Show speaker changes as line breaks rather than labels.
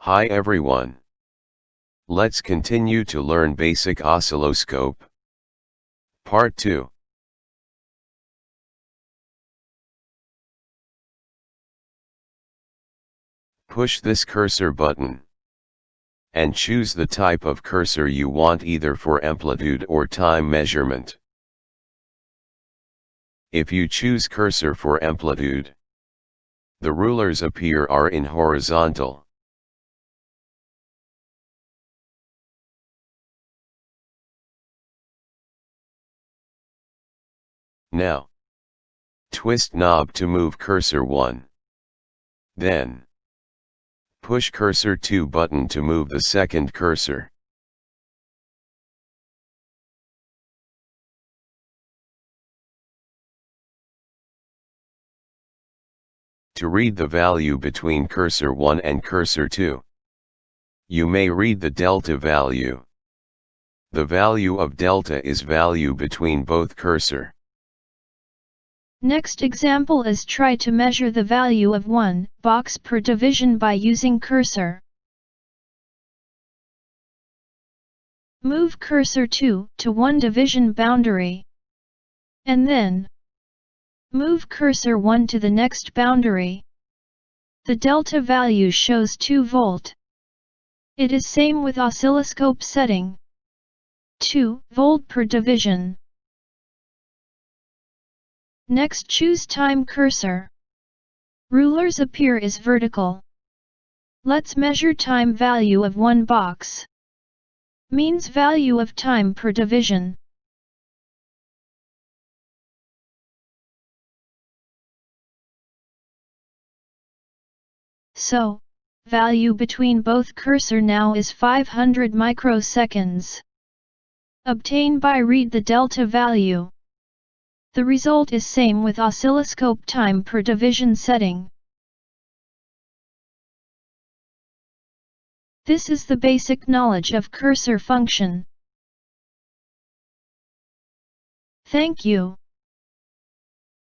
Hi everyone. Let's continue to learn basic oscilloscope. Part 2. Push this cursor button and choose the type of cursor you want, either for amplitude or time measurement. If you choose cursor for amplitude, the rulers appear are in horizontal. Now, twist knob to move cursor 1. Then, push cursor 2 button to move the second cursor. To read the value between cursor 1 and cursor 2, you may read the delta value. The value of delta is value between both cursor.
Next example is try to measure the value of 1 box per division by using cursor. Move cursor 2 to 1 division boundary. And then move cursor 1 to the next boundary. The delta value shows 2 volt. It is same with oscilloscope setting. 2 volt per division. Next choose time cursor. Rulers appear is vertical. Let's measure time value of 1 box. Means value of time per division. So, value between both cursor now is 500 microseconds. Obtain by read the delta value. The result is same with oscilloscope time per division setting. This is the basic knowledge of cursor function. Thank you.